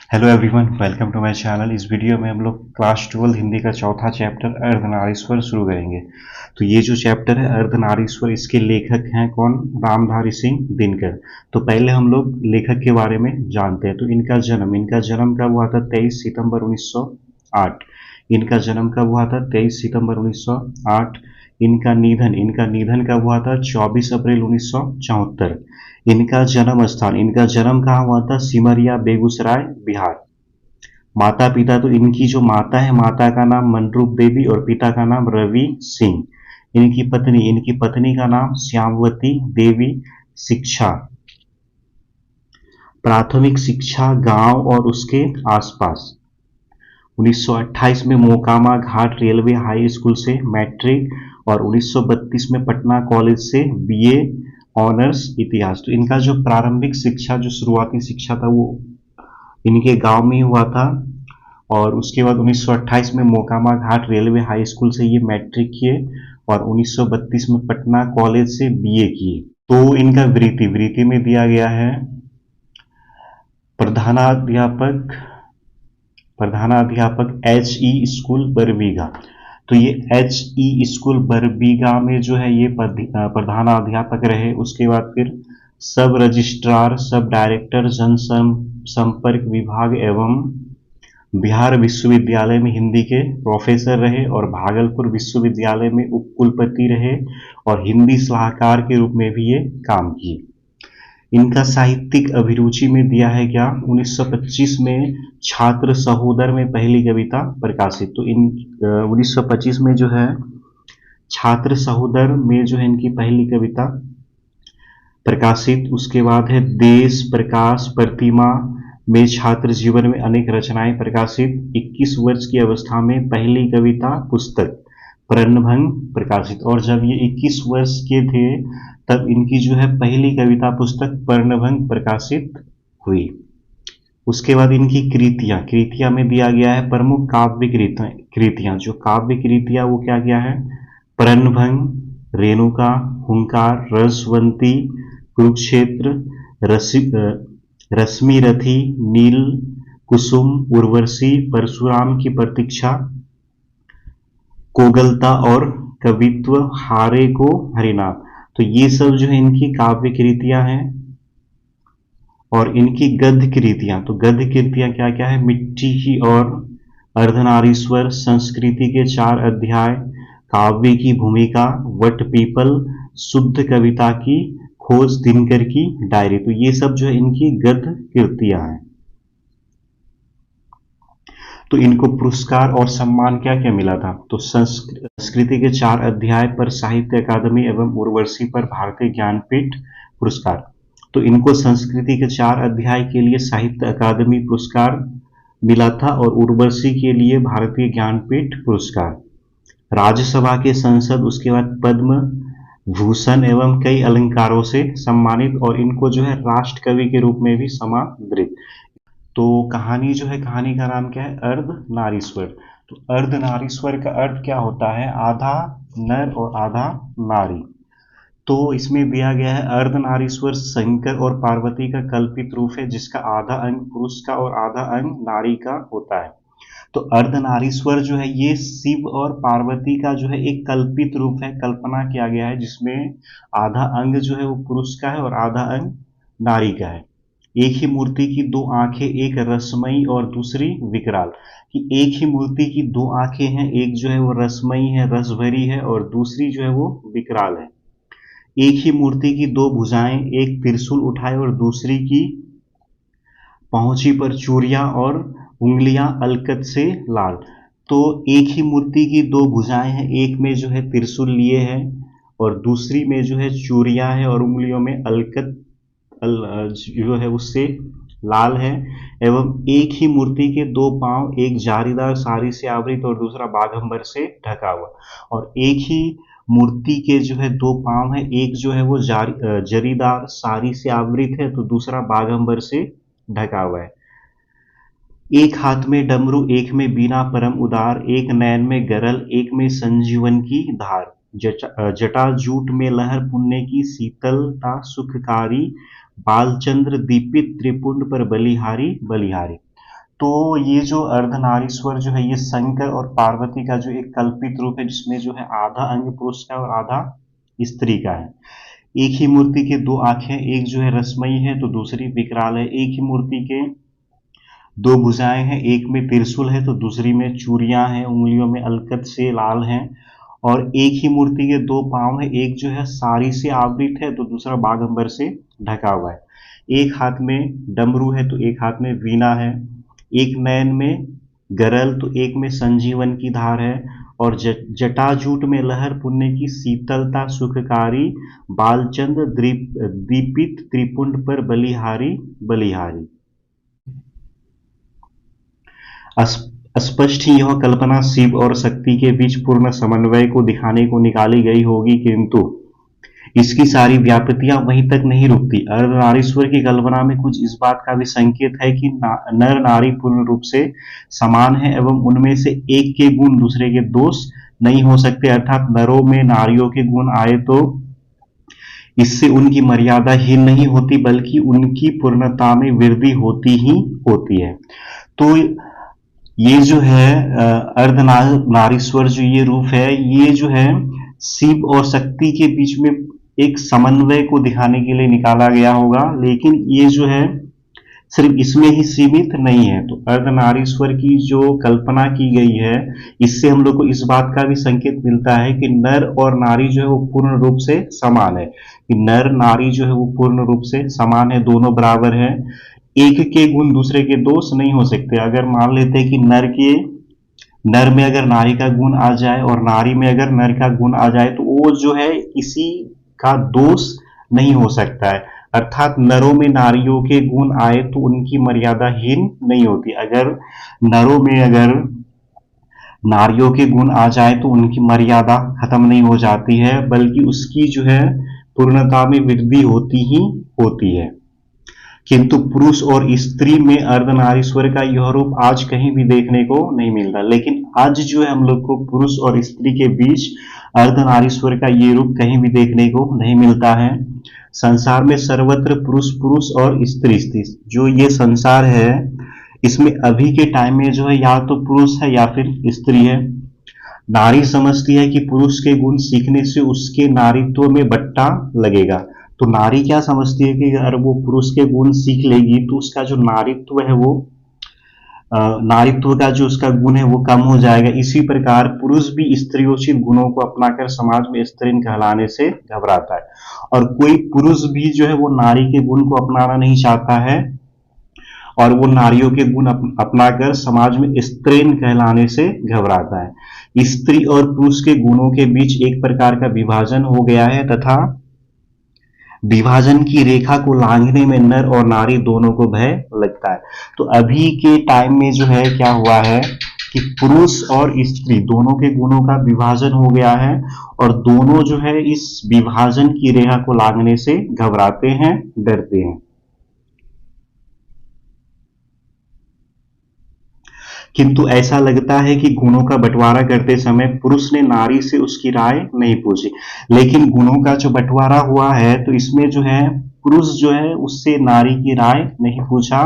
Hello everyone, welcome to my channel. इस video में हम लोग क्लास 12 हिंदी का चौथा चैप्टर अर्धनारीश्वर शुरू करेंगे। तो ये जो चैप्टर है अर्धनारीश्वर, इसके लेखक हैं कौन? रामधारी सिंह दिनकर। तो पहले हम लोग लेखक के बारे में जानते हैं। तो इनका जन्म कब हुआ था? 23 सितंबर 1908। इनका जन्म कब हुआ था? 23 सितंबर 1908। इनका निधन कब हुआ था? 24 अप्रैल 1974। इनका जन्म कहाँ हुआ था? सिमरिया, बेगूसराय, बिहार। माता पिता, तो इनकी जो माता है, माता का नाम मनरूप देवी और पिता का नाम रवि सिंह। इनकी पत्नी का नाम श्यामवती देवी। शिक्षा, प्राथमिक शिक्षा गांव और उसके आसपास। 1928 में मोकामा घाट रेलवे हाई स्कूल से मैट्रिक और 1932 में पटना कॉलेज से बीए ऑनर्स इतिहास। तो इनका जो प्रारंभिक शिक्षा, जो शुरुआती शिक्षा था, वो इनके गांव में ही हुआ था। और उसके बाद 1928 में मोकामा घाट रेलवे हाई स्कूल से ये मैट्रिक किए और 1932 में पटना कॉलेज से बीए किए। तो इनका वृत्ति में दिया गया है प्रधानाध्यापक प्रधानाध्यापक एच ई स्कूल बरबीघा। तो ये एच ई स्कूल बरबीघा में जो है ये प्रधानाध्यापक रहे। उसके बाद फिर सब रजिस्ट्रार, सब डायरेक्टर, जनसंपर्क विभाग एवं बिहार विश्वविद्यालय में हिंदी के प्रोफेसर रहे और भागलपुर विश्वविद्यालय में उपकुलपति रहे और हिंदी सलाहकार के रूप में भी ये काम किए। इनका साहित्यिक अभिरुचि में दिया है क्या? 1925 में छात्र सहोदर में पहली कविता प्रकाशित। तो 1925 में जो है छात्र सहोदर में जो है इनकी पहली कविता प्रकाशित। उसके बाद है देश प्रकाश प्रतिमा में छात्र जीवन में अनेक रचनाएं प्रकाशित। 21 वर्ष की अवस्था में पहली कविता पुस्तक प्रणभंग प्रकाशित। और जब ये 21 वर्ष के थे तब इनकी जो है पहली कविता पुस्तक प्रणभंग प्रकाशित हुई। उसके बाद इनकी कृतियां में दिया गया है प्रमुख काव्य कृतियां। जो काव्य कृतियां वो क्या क्या है? प्रणभंग, रेणुका, हुंकार, रसवंती, कुरुक्षेत्र, रश्मिरथी, नील कुसुम, उर्वशी, परशुराम की प्रतीक्षा, कोगलता और कवित्व, हारे को हरिनाथ। तो ये सब जो है इनकी काव्य कृतियां हैं। और इनकी गद्य कृतियां क्या क्या है? मिट्टी की और अर्धनारीश्वर, संस्कृति के 4 अध्याय, काव्य की भूमिका, वट पीपल, शुद्ध कविता की खोज, दिनकर की डायरी। तो ये सब जो है इनकी गद्य कृतियां हैं। तो इनको पुरस्कार और सम्मान क्या क्या मिला था? तो संस्कृति के 4 अध्याय पर साहित्य अकादमी एवं उर्वशी पर भारतीय ज्ञानपीठ पुरस्कार। तो इनको संस्कृति के 4 अध्याय के लिए साहित्य अकादमी पुरस्कार मिला था और उर्वशी के लिए भारतीय ज्ञानपीठ पुरस्कार। राज्यसभा के संसद, उसके बाद पद्म भूषण एवं कई अलंकारों से सम्मानित और इनको जो है राष्ट्र कवि के रूप में भी समादृत। तो कहानी जो है, कहानी का नाम क्या है? अर्धनारीश्वर। तो अर्धनारीश्वर का अर्थ क्या होता है? आधा नर और आधा नारी। तो इसमें दिया गया है अर्धनारीश्वर शंकर और पार्वती का कल्पित रूप है जिसका आधा अंग पुरुष का और आधा अंग नारी का होता है। तो अर्धनारीश्वर जो है ये शिव और पार्वती का जो है एक कल्पित रूप है, कल्पना किया गया है, जिसमें आधा अंग जो है वो पुरुष का है और आधा अंग नारी का है। एक ही मूर्ति की 2 आंखें, एक रसमयी और दूसरी विकराल। कि एक ही मूर्ति की 2 आंखें हैं, एक जो है वो रसमयी है, रस भरी है, और दूसरी जो है वो विकराल है। एक ही मूर्ति की 2 भुजाएं, एक त्रिशूल उठाए और दूसरी की पहुंची पर चूड़ियां और उंगलियां अलकत से लाल। तो एक ही मूर्ति की 2 भुजाएं हैं, एक में जो है त्रिशूल लिए हैं और दूसरी में जो है चूड़ियां है और उंगलियों में अलकत जो है उससे लाल है। एवं एक ही मूर्ति के 2 पांव, एक जारीदार साड़ी से आवृत और दूसरा बाघंबर से ढका हुआ। और एक ही मूर्ति के जो है 2 पांव है, एक जो है वो जरीदार साड़ी से आवृत है तो दूसरा बाघंबर से ढका हुआ है। एक हाथ में डमरू, एक में बीना परम उदार, एक नयन में गरल, एक में संजीवन की धार, जटाजूट में लहर पुण्य की शीतलता सुखकारी, बालचंद्र दीपित त्रिपुंड पर बलिहारी बलिहारी। तो ये जो अर्धनारीश्वर जो है ये शंकर और पार्वती का जो एक कल्पित रूप है, जिसमें जो है आधा अंग पुरुष का और आधा स्त्री का है। एक ही मूर्ति के दो आंखें, एक जो है रसमयी है तो दूसरी विकराल है। एक ही मूर्ति के दो भुजाएं हैं, एक में त्रिशूल है तो दूसरी में चूड़ियां हैं, उंगलियों में अलकत से लाल हैं। और एक ही मूर्ति के दो पांव है, एक जो है साड़ी से आवृत है तो दूसरा बागंबर से ढका हुआ है। एक हाथ में डमरू है तो एक हाथ में वीणा है। एक नयन में गरल तो एक में संजीवन की धार है। और जटाजूट में लहर पुण्य की शीतलता सुखकारी, बालचंद दीपित त्रिपुंड पर बलिहारी बलिहारी। स्पष्ट ही यह कल्पना शिव और शक्ति के बीच पूर्ण समन्वय को दिखाने को निकाली गई होगी, किंतु इसकी सारी व्याप्तियां वहीं तक नहीं रुकती। अर्धनारीश्वर की कल्पना में कुछ इस बात का भी संकेत है कि नर नारी पूर्ण रूप से समान है एवं उनमें से एक के गुण दूसरे के दोष नहीं हो सकते, अर्थात नरों में नारियों के गुण आए तो इससे उनकी मर्यादा हीन नहीं होती, बल्कि उनकी पूर्णता में वृद्धि होती ही होती है। तो ये जो है अर्धनारीश्वर जो ये रूप है, ये जो है शिव और शक्ति के बीच में एक समन्वय को दिखाने के लिए निकाला गया होगा, लेकिन ये जो है सिर्फ इसमें ही सीमित नहीं है। तो अर्धनारीश्वर की जो कल्पना की गई है, इससे हम लोग को इस बात का भी संकेत मिलता है कि नर और नारी जो है वो पूर्ण रूप से समान है, कि नर नारी जो है वो पूर्ण रूप से समान है, दोनों बराबर हैं। एक के गुण दूसरे के दोष नहीं हो सकते। अगर मान लेते हैं कि नर में अगर नारी का गुण आ जाए और नारी में अगर नर का गुण आ जाए तो वो जो है किसी का दोष नहीं हो सकता है, अर्थात नरों में नारियों के गुण आए तो उनकी मर्यादा हीन नहीं होती। अगर नरों में अगर नारियों के गुण आ जाए तो उनकी मर्यादा खत्म नहीं हो जाती है, बल्कि उसकी जो है पूर्णता में वृद्धि होती ही होती है। किंतु पुरुष और स्त्री में अर्धनारीश्वर का यह रूप आज कहीं भी देखने को नहीं मिलता। लेकिन आज जो है हम लोग को पुरुष और स्त्री के बीच अर्धनारीश्वर का ये रूप कहीं भी देखने को नहीं मिलता है। संसार में सर्वत्र पुरुष पुरुष और स्त्री स्त्री, जो ये संसार है इसमें अभी के टाइम में जो है या तो पुरुष है या फिर स्त्री है। नारी समझती है कि पुरुष के गुण सीखने से उसके नारीत्व में बट्टा लगेगा। तो नारी क्या समझती है कि अगर वो पुरुष के गुण सीख लेगी तो उसका जो नारीत्व है वो नारीत्व का जो उसका गुण है वो कम हो जाएगा। इसी प्रकार पुरुष भी स्त्रियोचित गुणों को अपनाकर समाज में स्त्रीण कहलाने से घबराता है, और कोई पुरुष भी जो है वो नारी के गुण को अपनाना नहीं चाहता है और वो नारियों के गुण अपनाकर समाज में स्त्रीण कहलाने से घबराता है। स्त्री और पुरुष के गुणों के बीच एक प्रकार का विभाजन हो गया है तथा विभाजन की रेखा को लांघने में नर और नारी दोनों को भय लगता है। तो अभी के टाइम में जो है क्या हुआ है कि पुरुष और स्त्री दोनों के गुणों का विभाजन हो गया है और दोनों जो है इस विभाजन की रेखा को लांघने से घबराते हैं, डरते हैं। किंतु ऐसा लगता है कि गुणों का बंटवारा करते समय पुरुष ने नारी से उसकी राय नहीं पूछी, लेकिन गुणों का जो बंटवारा हुआ है तो इसमें जो है पुरुष जो है उससे नारी की राय नहीं पूछा,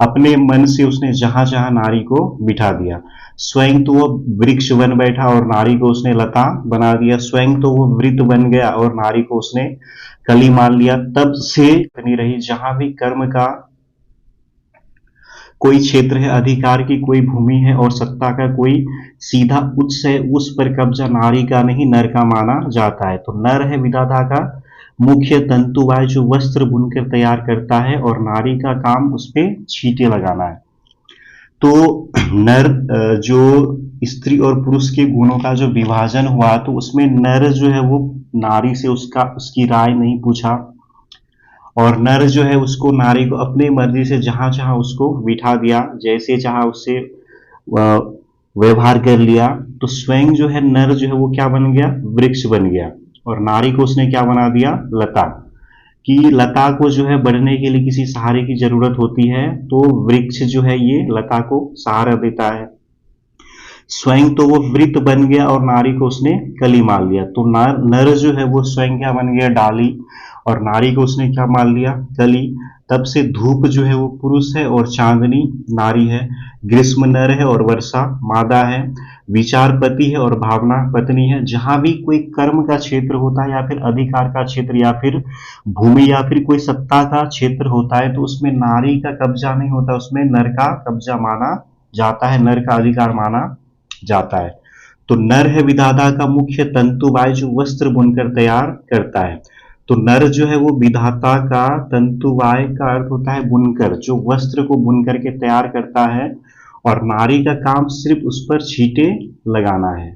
अपने मन से उसने जहां जहां नारी को बिठा दिया। स्वयं तो वो वृक्ष बन बैठा और नारी को उसने लता बना दिया, स्वयं तो वो वृत्त बन गया और नारी को उसने कली मान लिया। तब से बनी रही जहां भी कर्म का कोई क्षेत्र है, अधिकार की कोई भूमि है और सत्ता का कोई सीधा उत्स है, उस पर कब्जा नारी का नहीं नर का माना जाता है। तो नर है विधाता का मुख्य तंतुवाय जो वस्त्र बुनकर तैयार करता है और नारी का काम उस पर छींटे लगाना है। तो नर जो स्त्री और पुरुष के गुणों का जो विभाजन हुआ तो उसमें नर जो है वो नारी से उसकी राय नहीं पूछा और नर जो है उसको नारी को अपनी मर्जी से जहां चाहा उसको बिठा दिया, जैसे चाहा उससे व्यवहार कर लिया। तो स्वयं जो है नर जो है वो क्या बन गया, वृक्ष बन गया और नारी को उसने क्या बना दिया, लता। कि लता को जो है बढ़ने के लिए किसी सहारे की जरूरत होती है तो वृक्ष जो है ये लता को सहारा देता है। स्वयं तो वो वृत्त बन गया और नारी को उसने कली मान लिया। तो नर नर जो है वो स्वयं क्या बन गया, डाली, और नारी को उसने क्या मान लिया, कली। तब से धूप जो है वो पुरुष है और चांदनी नारी है। ग्रीष्म नर है और वर्षा मादा है। विचार पति है और भावना पत्नी है। जहां भी कोई कर्म का क्षेत्र होता है या फिर अधिकार का क्षेत्र या फिर भूमि या फिर कोई सत्ता का क्षेत्र होता है तो उसमें नारी का कब्जा नहीं होता, उसमें नर का कब्जा माना जाता है, नर का अधिकार माना जाता है। तो नर है विधाता का मुख्य तंतुवाय जो वस्त्र बुनकर तैयार करता है। तो नर जो है वो विधाता का तंतुवाय का अर्थ होता है बुनकर, जो वस्त्र को बुन करके तैयार करता है, और नारी का काम सिर्फ उस पर छींटे लगाना है।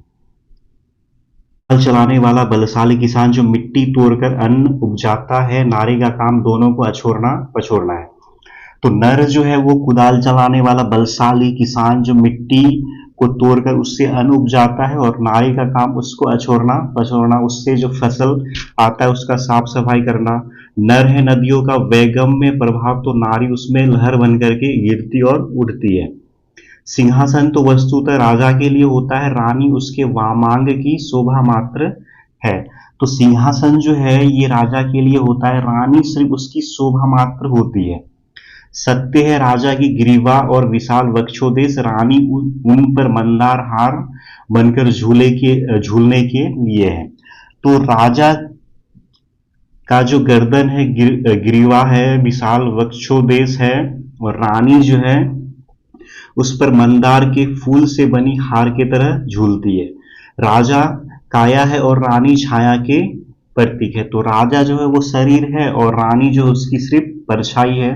हल चलाने वाला बलशाली किसान जो मिट्टी तोड़कर अन्न उपजाता है, नारी का काम दोनों को अछोड़ना पछोड़ना है। तो नर जो है वो कुदाल चलाने वाला बलशाली किसान जो मिट्टी को तोड़कर उससे अन्न उपजाता है, और नारी का काम उसको अछोड़ना पछोड़ना, उससे जो फसल आता है उसका साफ सफाई करना। नर है नदियों का वैगम्य प्रभाव, तो नारी उसमें लहर बन करके गिरती और उठती है। सिंहासन तो वस्तुतः राजा के लिए होता है, रानी उसके वामांग की शोभा मात्र है। तो सिंहासन जो है ये राजा के लिए होता है, रानी सिर्फ उसकी शोभा मात्र होती है। सत्य है राजा की ग्रीवा और विशाल वक्षोदेश, रानी उन पर मंदार हार बनकर झूलने के लिए है। तो राजा का जो गर्दन है ग्रीवा है, विशाल वक्षोदेश है, और रानी जो है उस पर मंदार के फूल से बनी हार की तरह झूलती है। राजा काया है और रानी छाया के प्रतीक है। तो राजा जो है वो शरीर है और रानी जो उसकी सिर्फ परछाई है।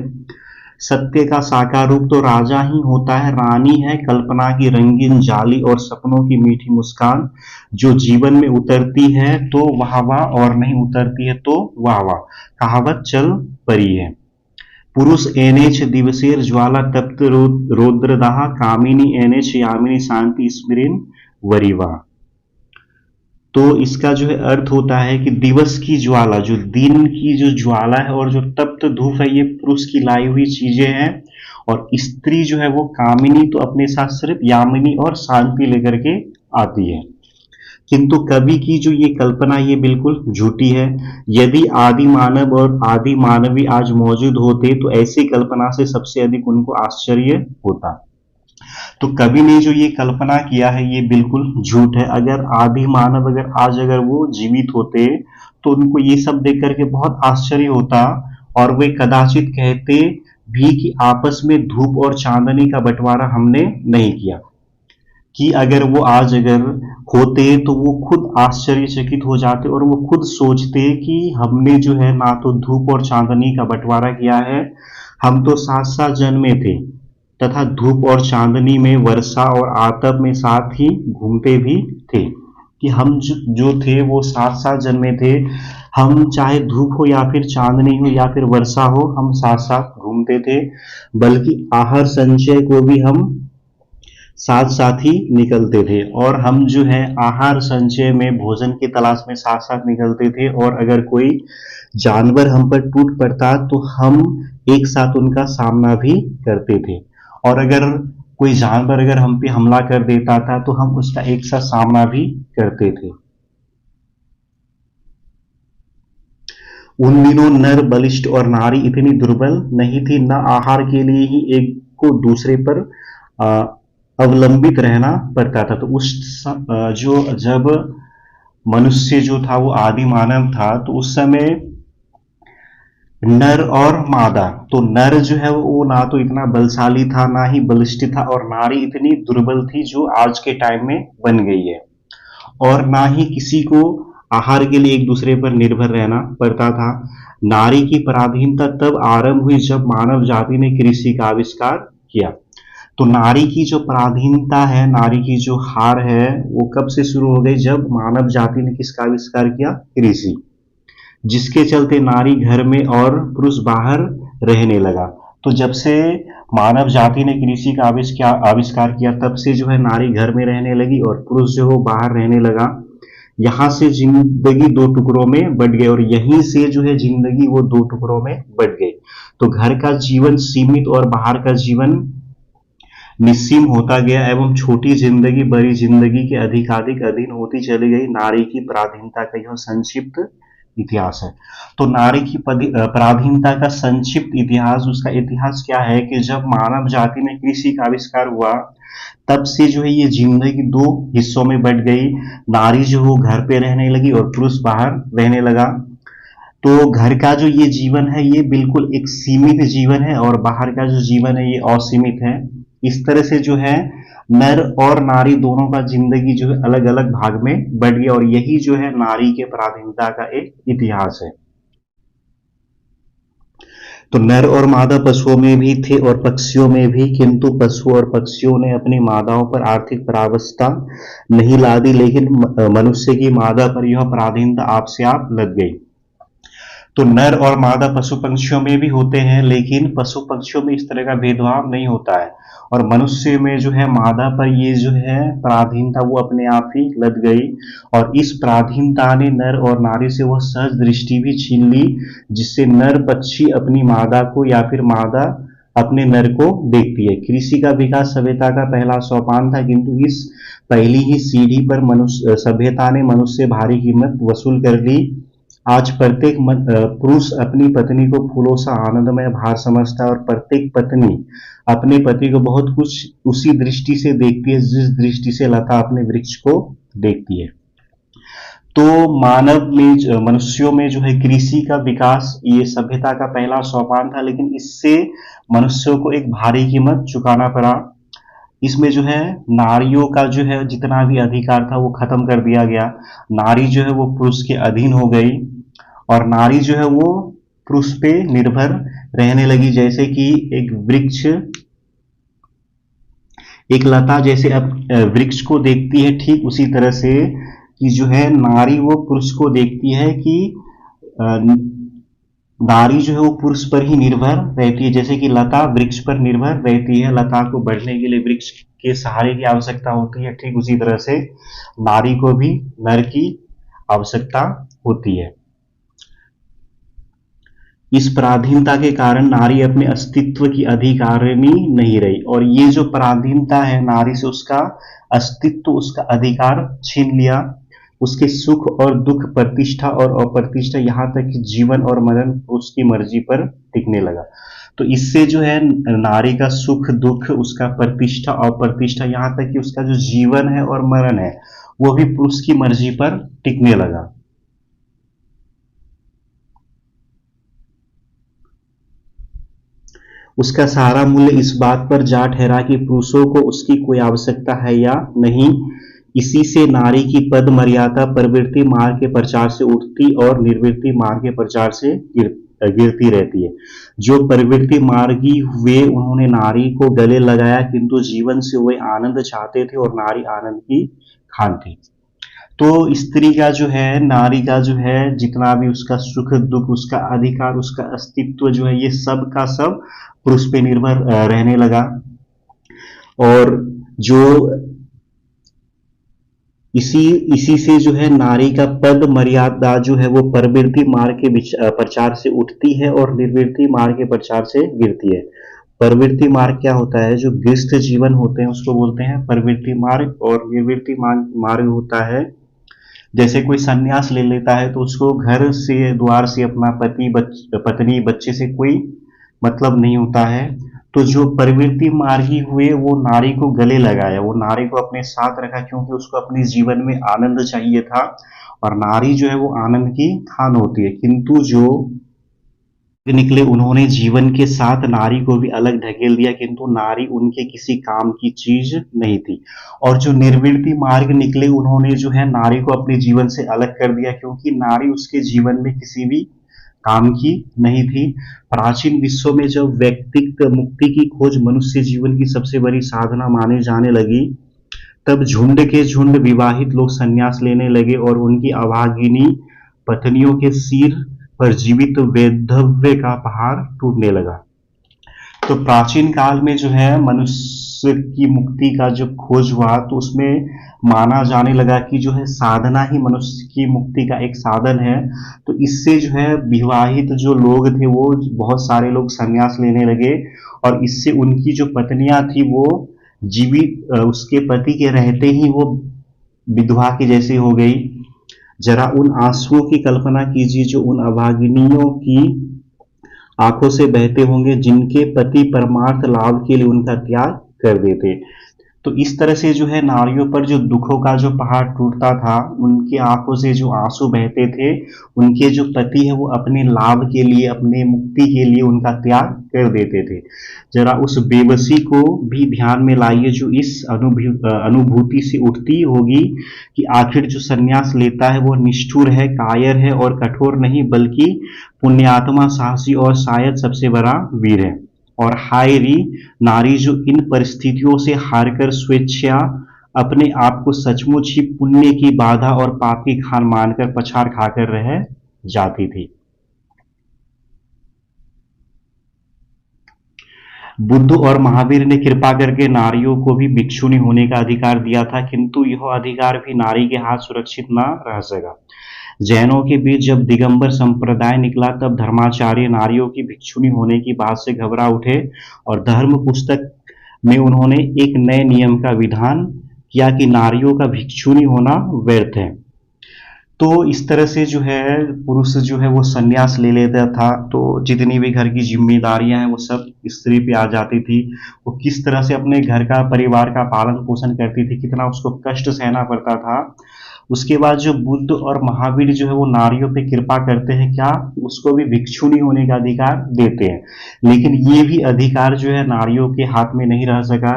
सत्य का साकार रूप तो राजा ही होता है, रानी है कल्पना की रंगीन जाली और सपनों की मीठी मुस्कान, जो जीवन में उतरती है तो वाह वाह और नहीं उतरती है तो वाह वाह, कहावत चल पड़ी है। पुरुष एनेच दिवसेर ज्वाला तप्त रौद्रदाह, कामिनी एनेच यामिनी शांति स्मृन वरिवा। तो इसका जो है अर्थ होता है कि दिवस की ज्वाला, जो दिन की जो ज्वाला है और जो तप्त धूप है, ये पुरुष की लाई हुई चीजें हैं, और स्त्री जो है वो कामिनी तो अपने साथ सिर्फ यामिनी और शांति लेकर के आती है। किंतु कवि की जो ये कल्पना ये बिल्कुल झूठी है। यदि आदि मानव और आदि मानवी आज मौजूद होते तो ऐसी कल्पना से सबसे अधिक उनको आश्चर्य होता। तो कवि ने जो ये कल्पना किया है ये बिल्कुल झूठ है। अगर आदि मानव अगर वो जीवित होते तो उनको ये सब देख करके बहुत आश्चर्य होता, और वे कदाचित कहते भी कि आपस में धूप और चांदनी का बंटवारा हमने नहीं किया। कि अगर वो आज होते तो वो खुद आश्चर्यचकित हो जाते और वो खुद सोचते कि हमने जो है ना तो धूप और चांदनी का बंटवारा किया है, हम तो साथ साथ जन्मे थे, तथा धूप और चांदनी में, वर्षा और आतप में साथ ही घूमते भी थे। कि हम जो थे वो साथ साथ जन्मे थे, हम चाहे धूप हो या फिर चांदनी हो या फिर वर्षा हो, हम साथ साथ घूमते थे, बल्कि आहार संचय को भी हम साथ साथ ही निकलते थे। और हम जो है आहार संचय में भोजन की तलाश में साथ साथ निकलते थे, और अगर कोई जानवर हम पर टूट पड़ता तो हम एक साथ उनका सामना भी करते थे, और अगर कोई जानवर हम पे हमला कर देता था तो हम उसका एक साथ सामना भी करते थे। उन दिनों नर बलिष्ठ और नारी इतनी दुर्बल नहीं थी, न आहार के लिए ही एक को दूसरे पर अवलंबित रहना पड़ता था। तो जब मनुष्य जो था वो आदि मानव था, तो उस समय नर और मादा, तो नर जो है वो ना तो इतना बलशाली था ना ही बलिष्ठ था, और नारी इतनी दुर्बल थी जो आज के टाइम में बन गई है, और ना ही किसी को आहार के लिए एक दूसरे पर निर्भर रहना पड़ता था। नारी की पराधीनता तब आरंभ हुई जब मानव जाति ने कृषि का आविष्कार किया। तो नारी की जो पराधीनता है, नारी की जो हार है, वो कब से शुरू हो गई, जब मानव जाति ने किसका आविष्कार किया, कृषि, जिसके चलते नारी घर में और पुरुष बाहर रहने लगा। तो जब से मानव जाति ने कृषि का आविष्कार किया तब से जो है नारी घर में रहने लगी और पुरुष जो है बाहर रहने लगा। यहां से जिंदगी दो टुकड़ों में बट गई, और यहीं से जो है जिंदगी वो दो टुकड़ों में बट गई। तो घर का जीवन सीमित और बाहर का जीवन निस्सीम होता गया एवं छोटी जिंदगी बड़ी जिंदगी के अधिकाधिक अधीन होती चली गई नारी की पराधीनता का यह संक्षिप्त इतिहास है। तो नारी की पराधीनता का संक्षिप्त इतिहास, उसका इतिहास क्या है कि जब मानव जाति में कृषि का आविष्कार हुआ तब से जो है ये जिंदगी दो हिस्सों में बट गई। नारी जो वो घर पे रहने लगी और पुरुष बाहर रहने लगा। तो घर का जो ये जीवन है ये बिल्कुल एक सीमित जीवन है और बाहर का जो जीवन है ये असीमित है। इस तरह से जो है नर और नारी दोनों का जिंदगी जो है अलग अलग भाग में बढ़ गया और यही जो है नारी के पराधीनता का एक इतिहास है। तो नर और मादा पशुओं में भी थे और पक्षियों में भी, किंतु पशु और पक्षियों ने अपनी मादाओं पर आर्थिक परावस्था नहीं ला दी, लेकिन मनुष्य की मादा पर यह पराधीनता आप से आप लग गई। तो नर और मादा पशु पक्षियों में भी होते हैं, लेकिन पशु पक्षियों में इस तरह का भेदभाव नहीं होता है और मनुष्य में जो है मादा पर ये जो है पराधीनता वो अपने आप ही लग गई और इस पराधीनता ने नर और नारी से वह सहज दृष्टि भी छीन ली जिससे नर पक्षी अपनी मादा को या फिर मादा अपने नर को देखती है। कृषि का विकास सभ्यता का पहला सोपान था, किंतु इस पहली ही सीढ़ी पर मनुष्य सभ्यता ने मनुष्य से भारी कीमत वसूल कर ली। आज प्रत्येक पुरुष अपनी पत्नी को फूलों सा आनंदमय भार समझता है और प्रत्येक पत्नी अपने पति को बहुत कुछ उसी दृष्टि से देखती है जिस दृष्टि से लता अपने वृक्ष को देखती है। तो मानव में मनुष्यों में जो है कृषि का विकास ये सभ्यता का पहला सोपान था, लेकिन इससे मनुष्यों को एक भारी कीमत चुकाना पड़ा। इसमें जो है नारियों का जो है जितना भी अधिकार था वो खत्म कर दिया गया। नारी जो है वो पुरुष के अधीन हो गई और नारी जो है वो पुरुष पे निर्भर रहने लगी। जैसे कि एक वृक्ष एक लता जैसे अब वृक्ष को देखती है, ठीक उसी तरह से कि जो है नारी वो पुरुष को देखती है कि नारी जो है वो पुरुष पर ही निर्भर रहती है। जैसे कि लता वृक्ष पर निर्भर रहती है, लता को बढ़ने के लिए वृक्ष के सहारे की आवश्यकता होती है, ठीक उसी तरह से नारी को भी नर की आवश्यकता होती है। इस पराधीनता के कारण नारी अपने अस्तित्व की अधिकारिणी नहीं रही और ये जो पराधीनता है नारी से उसका अस्तित्व उसका अधिकार छीन लिया। उसके सुख और दुख, प्रतिष्ठा और अप्रतिष्ठा, यहाँ तक कि जीवन और मरण उसकी मर्जी पर टिकने लगा। तो इससे जो है नारी का सुख दुख, उसका प्रतिष्ठा और प्रतिष्ठा, यहाँ तक कि उसका जो जीवन है और मरण है वो भी पुरुष की मर्जी पर टिकने लगा। उसका सारा मूल्य इस बात पर जा ठहरा कि पुरुषों को उसकी कोई आवश्यकता है या नहीं। इसी से नारी की पद मर्यादा प्रवृत्ति मार्ग के प्रचार से उठती और निर्वृत्ति मार्ग के प्रचार से गिरती रहती है। जो प्रवृत्ति मार्गी हुए उन्होंने नारी को गले लगाया, किंतु जीवन से वे आनंद चाहते थे और नारी आनंद की खान थी। तो स्त्री का जो है, नारी का जो है जितना भी उसका सुख दुख, उसका अधिकार, उसका अस्तित्व जो है ये सब का सब पुरुष पे निर्भर रहने लगा। और जो इसी से जो है नारी का पद मर्यादा जो है वो प्रवृत्ति मार्ग के प्रचार से उठती है और निर्वृत्ति मार्ग के प्रचार से गिरती है। प्रवृत्ति मार्ग क्या होता है? जो गृहस्थ जीवन होते हैं उसको बोलते हैं प्रवृत्ति मार्ग, और निर्वृत्ति मार्ग होता है जैसे कोई सन्यास ले लेता है तो उसको घर से द्वार से अपना पत्नी बच्चे से कोई मतलब नहीं होता है। तो जो प्रवृत्ति मार्गी हुए वो नारी को गले लगाया, वो नारी को अपने साथ रखा, क्योंकि उसको अपने जीवन में आनंद चाहिए था और नारी जो है वो आनंद की खान होती है। किंतु जो निकले उन्होंने जीवन के साथ नारी को भी अलग ढकेल दिया, किंतु नारी उनके किसी काम की चीज नहीं थी। और जो निर्वृत्ति मार्ग निकले उन्होंने जो है नारी को अपने जीवन से अलग कर दिया, क्योंकि नारी उसके जीवन में किसी भी काम की नहीं थी। प्राचीन विश्व में जब व्यक्तिगत मुक्ति की खोज मनुष्य जीवन की सबसे बड़ी साधना माने जाने लगी, तब झुंड के झुंड विवाहित लोग संन्यास लेने लगे और उनकी अभागिनी पत्नियों के सिर पर जीवित वैधव्य का पहाड़ टूटने लगा। तो प्राचीन काल में जो है मनुष्य की मुक्ति का जब खोज हुआ तो उसमें माना जाने लगा कि जो है साधना ही मनुष्य की मुक्ति का एक साधन है। तो इससे जो है विवाहित जो लोग थे वो बहुत सारे लोग संन्यास लेने लगे और इससे उनकी जो पत्नियां थी वो उसके पति के रहते ही वो विधवा की जैसी हो गई। जरा उन आंसुओं की कल्पना कीजिए जो उन अभागिनियों की आंखों से बहते होंगे जिनके पति परमार्थ लाभ के लिए उनका त्याग कर देते। तो इस तरह से जो है नारियों पर जो दुखों का जो पहाड़ टूटता था, उनकी आंखों से जो आंसू बहते थे, उनके जो पति है वो अपने लाभ के लिए, अपने मुक्ति के लिए उनका त्याग कर देते थे। जरा उस बेबसी को भी ध्यान में लाइए जो इस अनुभूति से उठती होगी कि आखिर जो संन्यास लेता है वो निष्ठुर है, कायर है और कठोर नहीं, बल्कि पुण्यात्मा, साहसी और शायद सबसे बड़ा वीर है। और हाय री नारी जो इन परिस्थितियों से हारकर स्वेच्छा अपने आप को सचमुच ही पुण्य की बाधा और पाप की खान मानकर पछाड़ खाकर रह जाती थी। बुद्ध और महावीर ने कृपा करके नारियों को भी भिक्षुणी होने का अधिकार दिया था, किंतु यह अधिकार भी नारी के हाथ सुरक्षित न रह सका। जैनों के बीच जब दिगंबर संप्रदाय निकला तब धर्माचार्य नारियों की भिक्षुणी होने की बात से घबरा उठे और धर्म पुस्तक में उन्होंने एक नए नियम का विधान किया कि नारियों का भिक्षुणी होना व्यर्थ है। तो इस तरह से जो है पुरुष जो है वो संन्यास ले लेता था, तो जितनी भी घर की जिम्मेदारियां हैं वो सब स्त्री पे आ जाती थी। वो किस तरह से अपने घर का, परिवार का पालन पोषण करती थी, कितना उसको कष्ट सहना पड़ता था। उसके बाद जो बुद्ध और महावीर जो है वो नारियों पे कृपा करते हैं, क्या उसको भी भिक्षुणी होने का अधिकार देते हैं। लेकिन ये भी अधिकार जो है नारियों के हाथ में नहीं रह सका।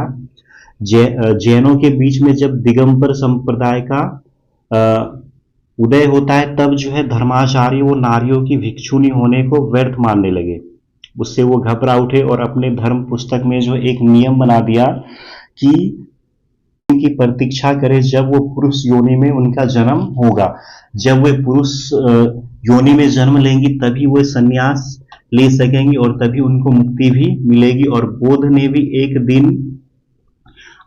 जैनों के बीच में जब दिगंबर संप्रदाय का उदय होता है तब जो है धर्माचार्य वो नारियों की भिक्षुणी होने को व्यर्थ मानने लगे। उससे वो घबरा उठे और अपने धर्म पुस्तक में जो एक नियम बना दिया कि की प्रतीक्षा करें जब वो पुरुष योनि में उनका जन्म होगा। जब वे पुरुष योनि में जन्म लेंगी तभी वो संन्यास ले सकेंगी और तभी उनको मुक्ति भी मिलेगी। और बोध ने भी एक दिन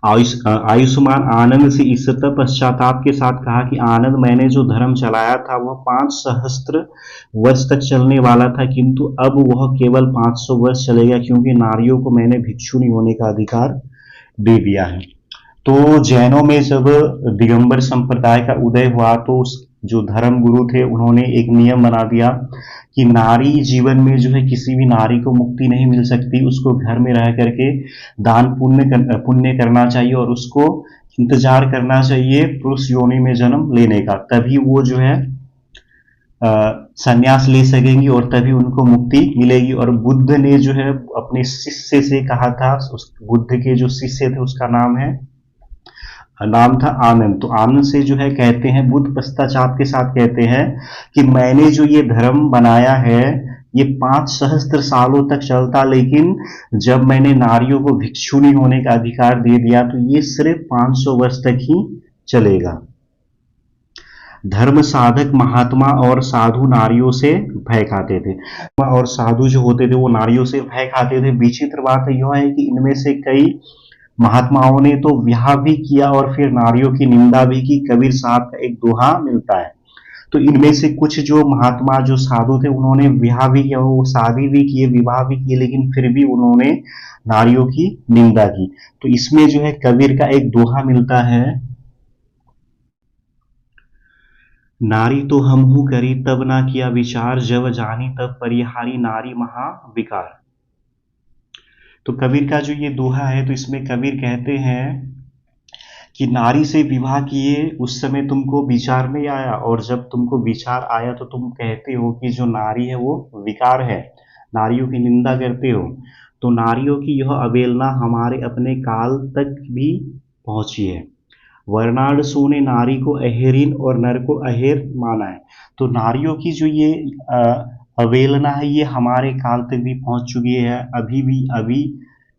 आयुष्मान आनंद से इस पश्चाताप के साथ कहा कि आनंद, मैंने जो धर्म चलाया था वह 5 सहस्त्र वर्ष तक चलने वाला था, किंतु अब वह केवल 500 वर्ष चलेगा, क्योंकि नारियों को मैंने भिक्षुणी होने का अधिकार दे दिया है। तो जैनों में जब दिगंबर संप्रदाय का उदय हुआ तो उस जो धर्म गुरु थे उन्होंने एक नियम बना दिया कि नारी जीवन में जो है किसी भी नारी को मुक्ति नहीं मिल सकती, उसको घर में रह करके दान पुण्य करना चाहिए और उसको इंतजार करना चाहिए पुरुष योनि में जन्म लेने का, तभी वो जो है संन्यास ले सकेंगी और तभी उनको मुक्ति मिलेगी। और बुद्ध ने जो है अपने शिष्य से कहा था, उस बुद्ध के जो शिष्य थे उसका नाम था आनंद। तो आनंद से जो है कहते हैं, बुद्ध पश्चाताप के साथ कहते हैं कि मैंने जो ये धर्म बनाया है ये 5 सहस्त्र सालों तक चलता, लेकिन जब मैंने नारियों को भिक्षुणी होने का अधिकार दे दिया तो ये सिर्फ 500 वर्ष तक ही चलेगा। धर्म साधक महात्मा और साधु नारियों से भय खाते थे, और साधु जो होते थे वो नारियों से भय खाते थे। विचित्र बात यह है कि इनमें से कई महात्माओं ने तो विवाह भी किया और फिर नारियों की निंदा भी की। कबीर साहब का एक दोहा मिलता है। तो इनमें से कुछ जो महात्मा, जो साधु थे, उन्होंने विवाह भी किया, वो शादी भी किए, विवाह भी किए, लेकिन फिर भी उन्होंने नारियों की निंदा की। तो इसमें जो है कबीर का एक दोहा मिलता है, नारी तो हमहु करी तब ना किया विचार, जब जानी तब परिहारी नारी महाविकार। तो कबीर का जो ये दोहा है, तो इसमें कबीर कहते हैं कि नारी से विवाह किए उस समय तुमको विचार नहीं आया, और जब तुमको विचार आया तो तुम कहते हो कि जो नारी है वो विकार है, नारियों की निंदा करते हो। तो नारियों की यह अवहेलना हमारे अपने काल तक भी पहुंची है। वर्णाढ़ ने नारी को अहेरिन और नर को अहेर माना है। तो नारियों की जो ये अवहेलना है ये हमारे काल तक भी पहुंच चुकी है, अभी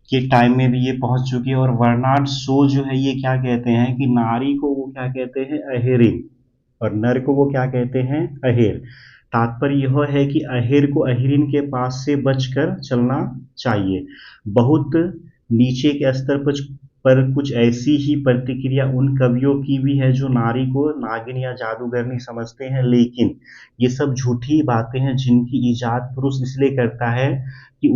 के टाइम में भी ये पहुंच चुकी है। और वर्णाढ़ जो है ये क्या कहते हैं कि नारी को वो क्या कहते हैं, अहेरिन, और नर को वो क्या कहते हैं, अहेर। तात्पर्य यह है कि अहेर को अहेरिन के पास से बचकर चलना चाहिए। बहुत नीचे के स्तर पर कुछ ऐसी ही प्रतिक्रिया उन कवियों की भी है जो नारी को नागिन या जादूगरनी समझते हैं, लेकिन ये सब झूठी बातें हैं जिनकी इजाद पुरुष इसलिए करता है कि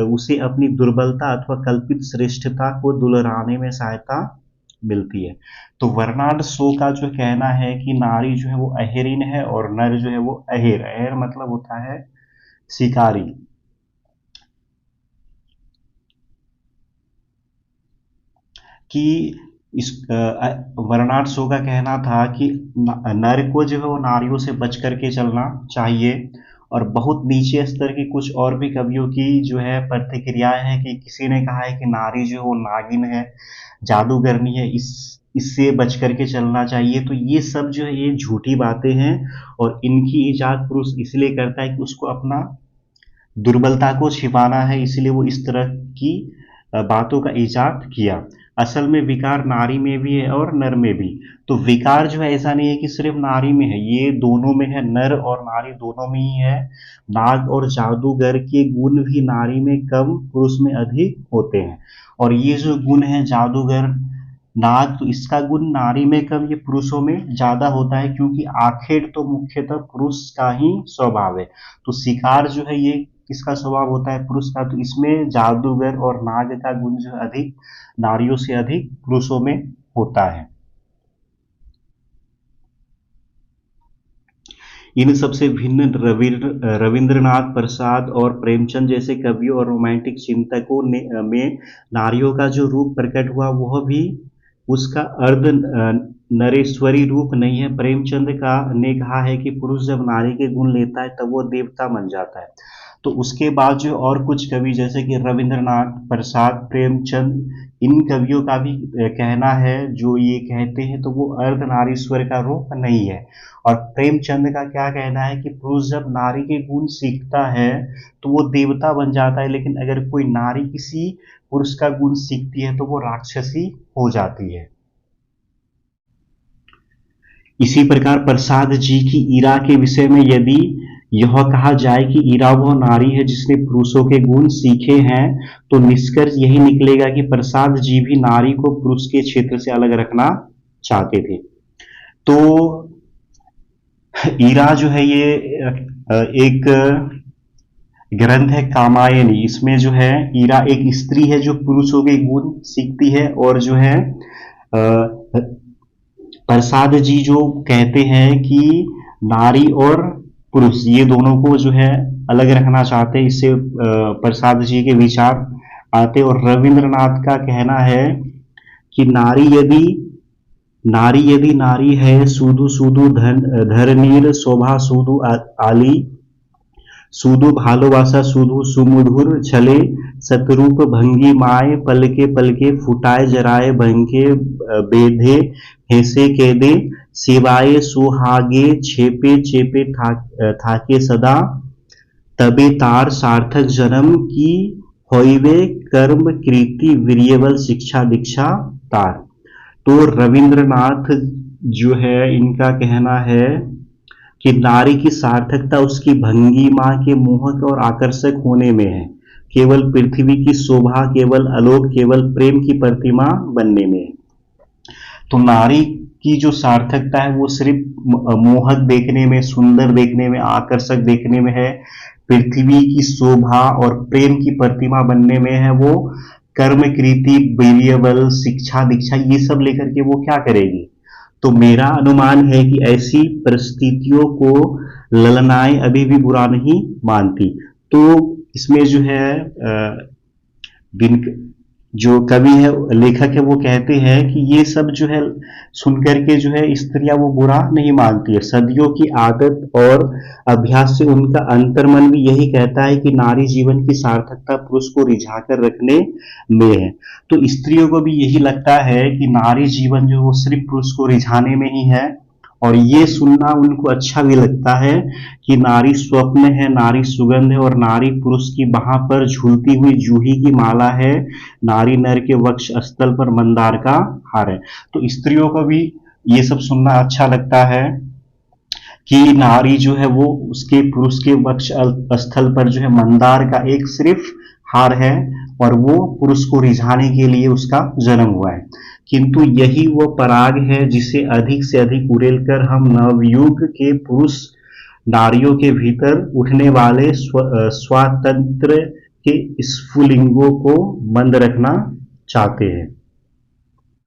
उसे अपनी दुर्बलता अथवा कल्पित श्रेष्ठता को दुलराने में सहायता मिलती है। तो बर्नार्ड शो का जो कहना है कि नारी जो है वो अहेरिन है और नर जो है वो अहेर। अहेर मतलब होता है शिकारी। कि इस बर्नार्ड शो का कहना था कि नर को जो है वो नारियों से बच करके चलना चाहिए। और बहुत नीचे स्तर की कुछ और भी कवियों की जो है प्रतिक्रियाएं हैं कि किसी ने कहा है कि नारी जो है वो नागिन है, जादूगरनी है, इससे बच करके चलना चाहिए। तो ये सब जो है ये झूठी बातें हैं और इनकी इजाद पुरुष इसलिए करता है कि उसको अपना दुर्बलता को छिपाना है, इसलिए वो इस तरह की बातों का इजाद किया। असल में विकार नारी में भी है और नर में भी। तो विकार जो है ऐसा नहीं है कि सिर्फ नारी में है, ये दोनों में है, नर और नारी दोनों में ही है। नाग और जादूगर के गुण भी नारी में कम, पुरुष में अधिक होते हैं। और ये जो गुण है जादूगर, नाग, तो इसका गुण नारी में कम, ये पुरुषों में ज्यादा होता है, क्योंकि आखेट तो मुख्यतः पुरुष का ही स्वभाव है। तो शिकार जो है ये किसका स्वभाव होता है? पुरुष का। तो इसमें जादूगर और नाग का गुण जो है अधिक नारियों से अधिक पुरुषों में होता है। इन सबसे भिन्न रविंद्रनाथ प्रसाद और प्रेमचंद जैसे कवियों और रोमांटिक चिंतकों में नारियों का जो रूप प्रकट हुआ वह भी उसका अर्ध नरेश्वरी रूप नहीं है। प्रेमचंद ने कहा है कि पुरुष जब नारी के गुण लेता है तब वो देवता बन जाता है। तो उसके बाद जो और कुछ कवि जैसे कि रविंद्रनाथ प्रसाद, प्रेमचंद, इन कवियों का भी कहना है, जो ये कहते हैं तो वो अर्धनारीश्वर का रूप नहीं है। और प्रेमचंद का क्या कहना है कि पुरुष जब नारी के गुण सीखता है तो वो देवता बन जाता है, लेकिन अगर कोई नारी किसी पुरुष का गुण सीखती है तो वो राक्षसी हो जाती है। इसी प्रकार प्रसाद जी की ईरा के विषय में यदि यह कहा जाए कि ईरा वह नारी है जिसने पुरुषों के गुण सीखे हैं, तो निष्कर्ष यही निकलेगा कि प्रसाद जी भी नारी को पुरुष के क्षेत्र से अलग रखना चाहते थे। तो ईरा जो है ये एक ग्रंथ है कामायनी। इसमें जो है ईरा एक स्त्री है जो पुरुषों के गुण सीखती है, और जो है प्रसाद जी जो कहते हैं कि नारी और पुरुष ये दोनों को जो है अलग रखना चाहते हैं। इससे प्रसाद जी के विचार आते। और रविंद्रनाथ का कहना है कि नारी यदि नारी है, सुधु सुधु धरनीर शोभा सुधु आली, सुधु भालोबासा सुधु सुमधुर छले, सतरूप भंगी माय पलके पलके फुटाए जराए भंके बेधे हेसे केदे, सिवाय सुहागे छेपे चेपे थाके सदा, तबे तार सार्थक जन्म की होइवे कर्म कृति वीर्यबल शिक्षा दीक्षा तार। तो रविंद्रनाथ जो है इनका कहना है कि नारी की सार्थकता उसकी भंगिमा के मोहक और आकर्षक होने में है, केवल पृथ्वी की शोभा, केवल आलोक, केवल प्रेम की प्रतिमा बनने में है। तो नारी की जो सार्थकता है वो सिर्फ मोहक देखने में, सुंदर देखने में, आकर्षक देखने में है, पृथ्वी की शोभा और प्रेम की प्रतिमा बनने में है। वो कर्म कृति वीर्यबल शिक्षा दीक्षा ये सब लेकर के वो क्या करेगी? तो मेरा अनुमान है कि ऐसी परिस्थितियों को ललनाएं अभी भी बुरा नहीं मानती। तो इसमें जो है जो कवि है, लेखक है, वो कहते हैं कि ये सब जो है सुनकर के जो है स्त्रियां वो बुरा नहीं मानती है। सदियों की आदत और अभ्यास से उनका अंतर्मन भी यही कहता है कि नारी जीवन की सार्थकता पुरुष को रिझाकर रखने में है। तो स्त्रियों को भी यही लगता है कि नारी जीवन जो वो सिर्फ पुरुष को रिझाने में ही है, और ये सुनना उनको अच्छा भी लगता है कि नारी स्वप्न है, नारी सुगंध है, और नारी पुरुष की बाह पर झूलती हुई जूही की माला है, नारी नर के वक्ष स्थल पर मंदार का हार है। तो स्त्रियों को भी ये सब सुनना अच्छा लगता है कि नारी जो है वो उसके पुरुष के वक्ष स्थल पर जो है मंदार का एक सिर्फ हार है, और वो पुरुष को रिझाने के लिए उसका जन्म हुआ है। किंतु यही वो पराग है जिसे अधिक से अधिक उड़ेलकर हम नवयुग के पुरुष नारियों के भीतर उठने वाले स्वातंत्र के स्फुलिंगों को बंद रखना चाहते हैं।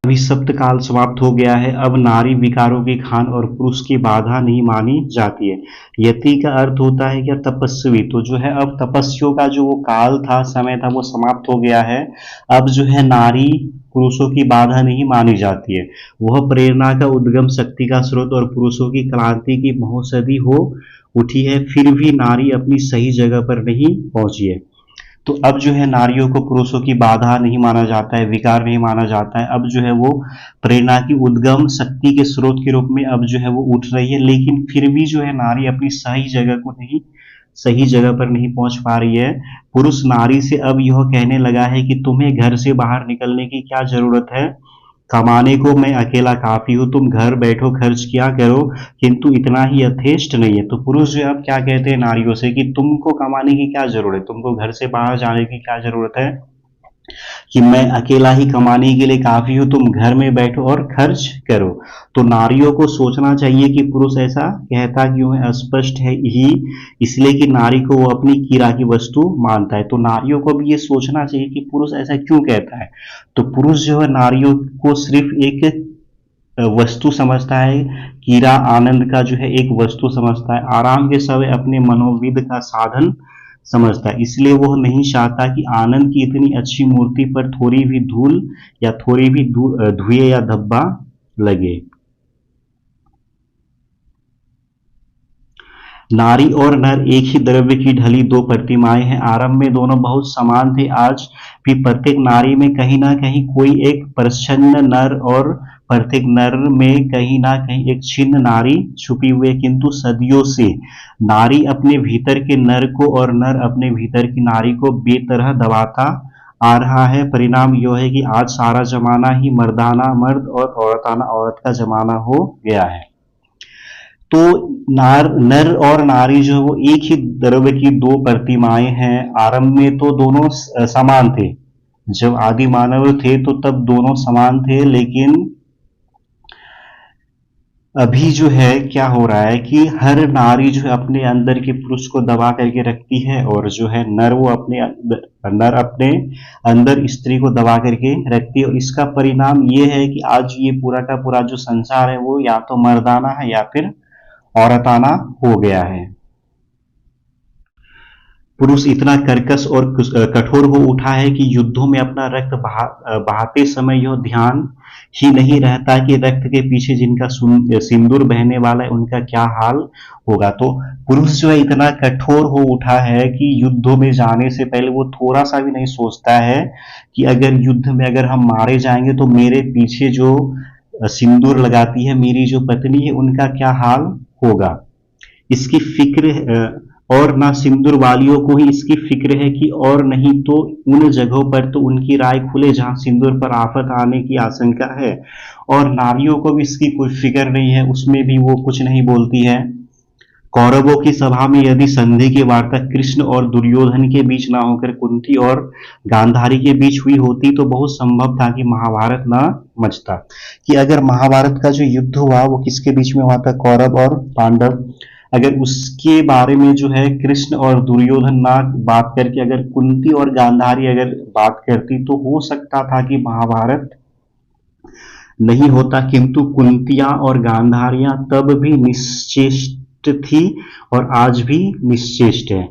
अभी सप्तकाल समाप्त हो गया है। अब नारी विकारों की खान और पुरुष की बाधा नहीं मानी जाती है। यति का अर्थ होता है क्या? तपस्वी। तो जो है अब तपस्वियों का जो वो काल था, समय था, वो समाप्त हो गया है। अब जो है नारी पुरुषों की बाधा नहीं मानी जाती है। वह प्रेरणा का उद्गम, शक्ति का स्रोत और पुरुषों की क्रांति की महोषधि हो उठी है। फिर भी नारी अपनी सही जगह पर नहीं पहुंची है। तो अब जो है नारियों को पुरुषों की बाधा नहीं माना जाता है, विकार नहीं माना जाता है। अब जो है वो प्रेरणा की उद्गम, शक्ति के स्रोत के रूप में अब जो है वो उठ रही है। लेकिन फिर भी जो है नारी अपनी सही जगह पर नहीं पहुंच पा रही है। पुरुष नारी से अब यह कहने लगा है कि तुम्हें घर से बाहर निकलने की क्या जरूरत है? कमाने को मैं अकेला काफी हूं, तुम घर बैठो, खर्च किया करो, किंतु इतना ही यथेष्ट नहीं है। तो पुरुष जो अब क्या कहते हैं नारियों से कि तुमको कमाने की क्या जरूरत है, तुमको घर से बाहर जाने की क्या जरूरत है, कि मैं अकेला ही कमाने के लिए काफी हूं, तुम घर में बैठो और खर्च करो। तो नारियों को सोचना चाहिए कि पुरुष ऐसा कहता क्यों है। स्पष्ट है ही इसलिए कि नारी को वो अपनी कीड़ा की वस्तु मानता है। तो नारियों को भी ये सोचना चाहिए कि पुरुष ऐसा क्यों कहता है। तो पुरुष जो है नारियों को सिर्फ एक वस्तु समझता है, कीड़ा आनंद का जो है एक वस्तु समझता है, आराम के समय अपने मनोविद का साधन समझता है। इसलिए वह नहीं चाहता कि आनंद की इतनी अच्छी मूर्ति पर थोड़ी भी धूल या थोड़ी भी धुएं या धब्बा लगे। नारी और नर एक ही द्रव्य की ढली दो प्रतिमाएं हैं। आरंभ में दोनों बहुत समान थे। आज भी प्रत्येक नारी में कहीं ना कहीं कोई एक प्रच्छन्न नर और प्रत्येक नर में कहीं ना कहीं एक छिन्न नारी छुपी हुई है। किंतु सदियों से नारी अपने भीतर के नर को और नर अपने भीतर की नारी को बेतरह दबाता आ रहा है। परिणाम यह है कि आज सारा जमाना ही मर्दाना मर्द और औरताना औरत का जमाना हो गया है। तो नर और नारी जो है वो एक ही द्रव्य की दो प्रतिमाएं हैं। आरंभ में तो दोनों समान थे। जब आदि मानव थे तो तब दोनों समान थे। लेकिन अभी जो है क्या हो रहा है कि हर नारी जो है अपने अंदर के पुरुष को दबा करके रखती है, और जो है नर अपने अंदर स्त्री को दबा करके रखती है। और इसका परिणाम ये है कि आज ये पूरा का पूरा जो संसार है वो या तो मर्दाना है या फिर औरताना हो गया है। पुरुष इतना कर्कश और कठोर हो उठा है कि युद्धों में अपना रक्त बहाते समय यह ध्यान ही नहीं रहता कि रक्त के पीछे जिनका सिंदूर बहने वाला है उनका क्या हाल होगा। तो पुरुष जो है इतना कठोर हो उठा है कि युद्धों में जाने से पहले वो थोड़ा सा भी नहीं सोचता है कि अगर युद्ध में अगर हम मारे जाएंगे तो मेरे पीछे जो सिंदूर लगाती है मेरी जो पत्नी है उनका क्या हाल होगा। इसकी फिक्र और ना सिंदूर वालियों को ही इसकी फिक्र है कि और नहीं तो उन जगहों पर तो उनकी राय खुले जहां सिंदूर पर आफत आने की आशंका है। और नारियों को भी इसकी कोई फिक्र नहीं है, उसमें भी वो कुछ नहीं बोलती है। कौरवों की सभा में यदि संधि की वार्ता कृष्ण और दुर्योधन के बीच ना होकर कुंती और गांधारी के बीच हुई होती तो बहुत संभव था कि महाभारत ना मचता। कि अगर महाभारत का जो युद्ध हुआ वो किसके बीच में हुआ था? कौरव और पांडव। अगर उसके बारे में जो है कृष्ण और दुर्योधन ना बात करके अगर कुंती और गांधारी अगर बात करती तो हो सकता था कि महाभारत नहीं होता। किंतु कुंतियां और गांधारियां तब भी निश्चेष्ट थी और आज भी निश्चेष्ट है।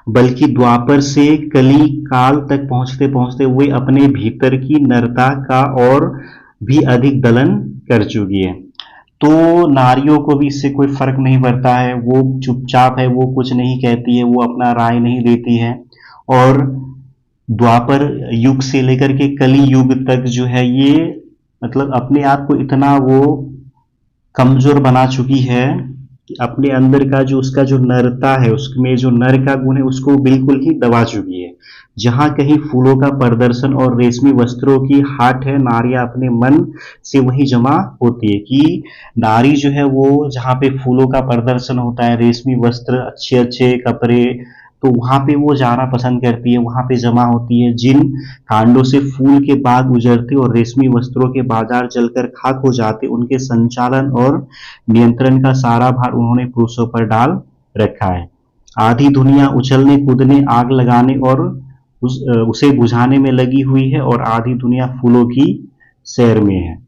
बल्कि द्वापर से कली काल तक पहुंचते पहुंचते वे अपने भीतर की नरता का और भी अधिक दलन कर चुकी है। तो नारियों को भी इससे कोई फर्क नहीं पड़ता है, वो चुपचाप है, वो कुछ नहीं कहती है, वो अपना राय नहीं देती है। और द्वापर युग से लेकर के कली युग तक जो है ये मतलब अपने आप को इतना वो कमजोर बना चुकी है कि अपने अंदर का जो उसका जो नरता है, उसमें जो नर का गुण है उसको बिल्कुल ही दबा चुकी है। जहां कहीं फूलों का प्रदर्शन और रेशमी वस्त्रों की हाट है, नारियां अपने मन से वही जमा होती है। कि नारी जो है वो जहां पे फूलों का प्रदर्शन होता है, रेशमी वस्त्र, अच्छे अच्छे कपड़े, तो वहां पे वो जाना पसंद करती है, वहां पे जमा होती है। जिन कांडों से फूल के बाग उजड़ते और रेशमी वस्त्रों के बाजार जलकर खाक हो जाते, उनके संचालन और नियंत्रण का सारा भार उन्होंने पुरुषों पर डाल रखा है। आधी दुनिया उछलने कूदने आग लगाने और उसे बुझाने में लगी हुई है, और आधी दुनिया फूलों की सैर में है।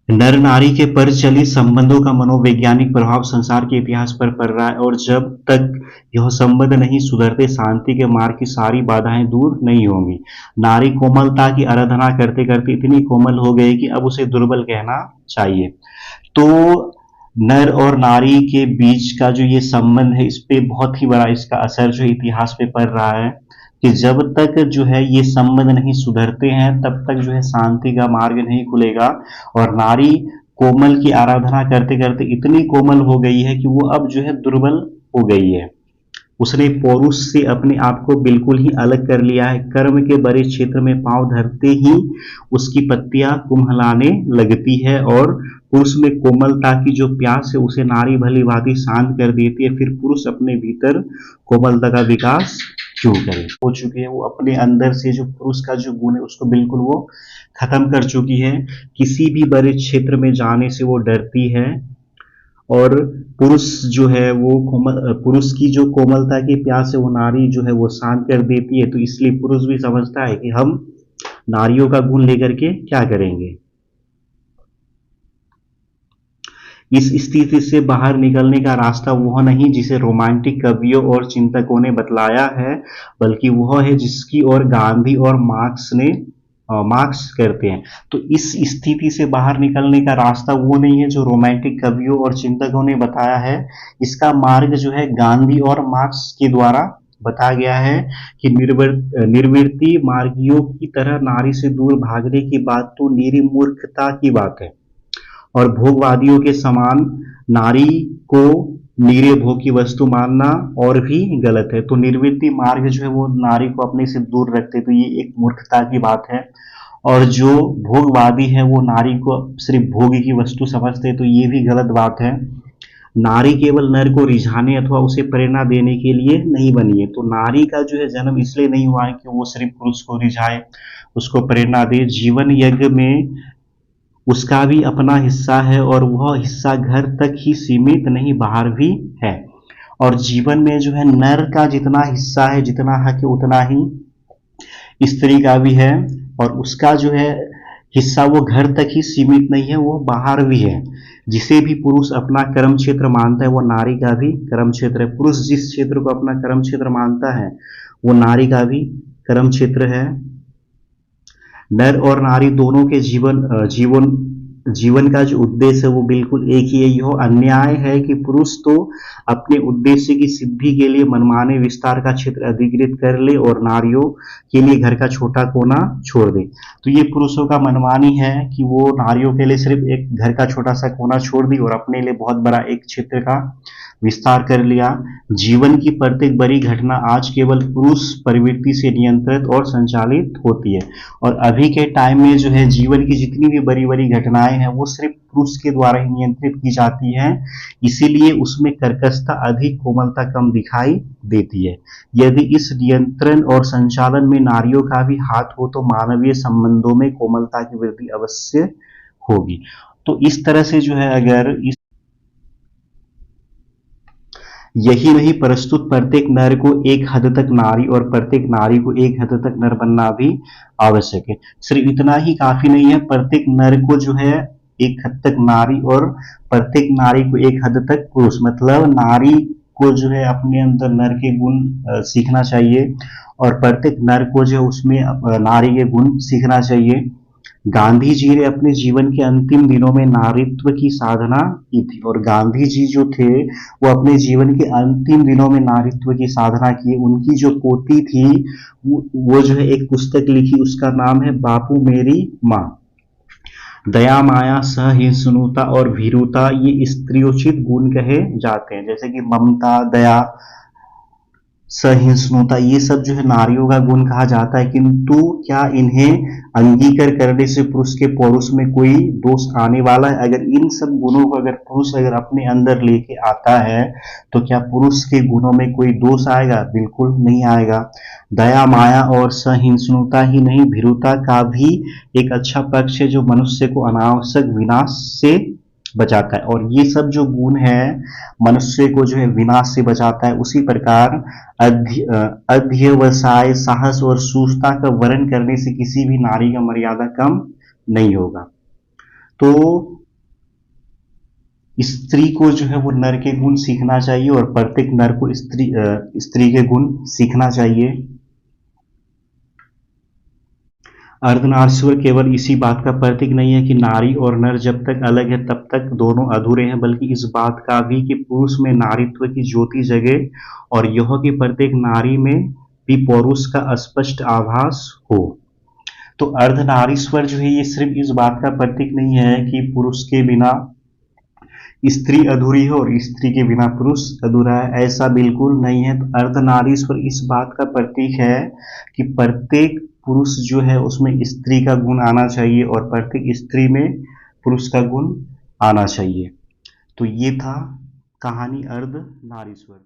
नर नारी के परचलित संबंधों का मनोवैज्ञानिक प्रभाव संसार के इतिहास पर पड़ रहा है, और जब तक यह संबंध नहीं सुधरते, शांति के मार्ग की सारी बाधाएं दूर नहीं होंगी। नारी कोमलता की आराधना करते करते इतनी कोमल हो गई कि अब उसे दुर्बल कहना चाहिए। तो नर और नारी के बीच का जो ये संबंध है, इस पे बहुत ही बड़ा इसका असर जो इतिहास पे पड़ रहा है, कि जब तक जो है ये संबंध नहीं सुधरते हैं, तब तक जो है शांति का मार्ग नहीं खुलेगा। और नारी कोमल की आराधना करते करते इतनी कोमल हो गई है कि वो अब जो है दुर्बल हो गई है। उसने पौरुष से अपने आप को बिल्कुल ही अलग कर लिया है। कर्म के बड़े क्षेत्र में पांव धरते ही उसकी पत्तियां कुम्हलाने लगती है, और पुरुष में कोमलता की जो प्यास है उसे नारी भली भांति शांत कर देती है। फिर पुरुष अपने भीतर कोमलता का विकास क्यों करे? हो चुकी है वो अपने अंदर से, जो पुरुष का जो गुण है उसको बिल्कुल वो खत्म कर चुकी है। किसी भी बड़े क्षेत्र में जाने से वो डरती है, और पुरुष जो है वो पुरुष की जो कोमलता की प्यास है वो नारी जो है वो शांत कर देती है। तो इसलिए पुरुष भी समझता है कि हम नारियों का गुण लेकर के क्या करेंगे। इस स्थिति से बाहर निकलने का रास्ता वह नहीं जिसे रोमांटिक कवियों और चिंतकों ने बतलाया है, बल्कि वह है जिसकी ओर गांधी और मार्क्स करते हैं। तो इस स्थिति से बाहर निकलने का रास्ता वो नहीं है जो रोमांटिक कवियों और चिंतकों ने बताया है। इसका मार्ग जो है गांधी और मार्क्स के द्वारा बताया गया है, कि निर्वृत्ति मार्गियों की तरह नारी से दूर भागने की बात तो निरी मूर्खता की बात है, और भोगवादियों के समान नारी को नीरे भोग की वस्तु मानना और भी गलत है। तो निर्वृत्ति मार्ग जो है वो नारी को अपने से दूर रखते, तो ये एक मूर्खता की बात है। और जो भोगवादी है वो नारी को सिर्फ भोग की वस्तु समझते, तो ये भी गलत बात है। नारी केवल नर को रिझाने अथवा उसे प्रेरणा देने के लिए नहीं बनी है। तो नारी का जो है जन्म इसलिए नहीं हुआ है कि वो सिर्फ पुरुष को रिझाए, उसको प्रेरणा दे। जीवन यज्ञ में उसका भी अपना हिस्सा है, और वह हिस्सा घर तक ही सीमित नहीं, बाहर भी है। और जीवन में जो है नर का जितना हिस्सा है, जितना हक है, उतना ही स्त्री का भी है। और उसका जो है हिस्सा वो घर तक ही सीमित नहीं है, वो बाहर भी है। जिसे भी पुरुष अपना कर्म क्षेत्र मानता है वो नारी का भी कर्म क्षेत्र है। पुरुष जिस क्षेत्र को अपना कर्म क्षेत्र मानता है वो नारी का भी कर्म क्षेत्र है। नर और नारी दोनों के जीवन का जो उद्देश्य है वो बिल्कुल एक ही है। यह अन्याय है कि पुरुष तो अपने उद्देश्य की सिद्धि के लिए मनमाने विस्तार का क्षेत्र अधिकृत कर ले, और नारियों के लिए घर का छोटा कोना छोड़ दे। तो ये पुरुषों का मनमानी है कि वो नारियों के लिए सिर्फ एक घर का छोटा सा कोना छोड़ दी, और अपने लिए बहुत बड़ा एक क्षेत्र का विस्तार कर लिया। जीवन की प्रत्येक बड़ी घटना आज केवल पुरुष प्रवृत्ति से नियंत्रित और संचालित होती है। और अभी के टाइम में जो है जीवन की जितनी भी बड़ी बड़ी घटनाएं हैं वो सिर्फ पुरुष के द्वारा ही नियंत्रित की जाती हैं। इसीलिए उसमें कर्कशता अधिक, कोमलता कम दिखाई देती है। यदि इस नियंत्रण और संचालन में नारियों का भी हाथ हो तो मानवीय संबंधों में कोमलता की वृद्धि अवश्य होगी। तो इस तरह से जो है, अगर इस यही नहीं, प्रस्तुत प्रत्येक नर को एक हद तक नारी और प्रत्येक नारी को एक हद तक नर बनना भी आवश्यक है। सिर्फ इतना ही काफी नहीं है, प्रत्येक नर को जो है एक हद तक नारी, और प्रत्येक नारी को एक हद तक पुरुष। मतलब नारी को जो है अपने अंदर नर के गुण सीखना चाहिए, और प्रत्येक नर को जो है उसमें नारी के गुण सीखना चाहिए। गांधी जी ने अपने जीवन के अंतिम दिनों में नारीत्व की साधना की थी, और गांधी जी जो थे वो अपने जीवन के अंतिम दिनों में नारीत्व की साधना की। उनकी जो पोती थी वो जो है एक पुस्तक लिखी, उसका नाम है बापू मेरी माँ। दया, माया, सहिष्णुता और भीरुता ये स्त्रियोचित गुण कहे जाते हैं, जैसे कि ममता, दया, सहिष्णुता, ये सब जो है नारियों का गुण कहा जाता है, किंतु क्या इन्हें अंगीकार करने से पुरुष के पौरुष में कोई दोष आने वाला है? अगर इन सब गुणों को अगर पुरुष अगर अपने अंदर लेके आता है तो क्या पुरुष के गुणों में कोई दोष आएगा? बिल्कुल नहीं आएगा। दया, माया और सहिष्णुता ही नहीं, भीरुता का भी एक अच्छा पक्ष है जो मनुष्य को अनावश्यक विनाश से बचाता है। और ये सब जो गुण है मनुष्य को जो है विनाश से बचाता है। उसी प्रकार अध्यवसाय, साहस और सूरता का वर्णन करने से किसी भी नारी का मर्यादा कम नहीं होगा। तो स्त्री को जो है वो नर के गुण सीखना चाहिए और प्रत्येक नर को स्त्री के गुण सीखना चाहिए। अर्धनारीश्वर केवल इसी बात का प्रतीक नहीं है कि नारी और नर जब तक अलग है तब तक दोनों अधूरे हैं, बल्कि इस बात का भी कि पुरुष में नारीत्व की ज्योति जगे और यह कि प्रत्येक नारी में भी पौरुष का स्पष्ट आभास हो। तो अर्धनारीश्वर जो है ये सिर्फ इस बात का प्रतीक नहीं है कि पुरुष के बिना स्त्री अधूरी है और स्त्री के बिना पुरुष अधूरा है, ऐसा बिल्कुल नहीं है। तो अर्धनारीश्वर इस बात का प्रतीक है कि प्रत्येक पुरुष जो है उसमें स्त्री का गुण आना चाहिए और प्रत्येक स्त्री में पुरुष का गुण आना चाहिए। तो ये था कहानी अर्धनारीश्वर।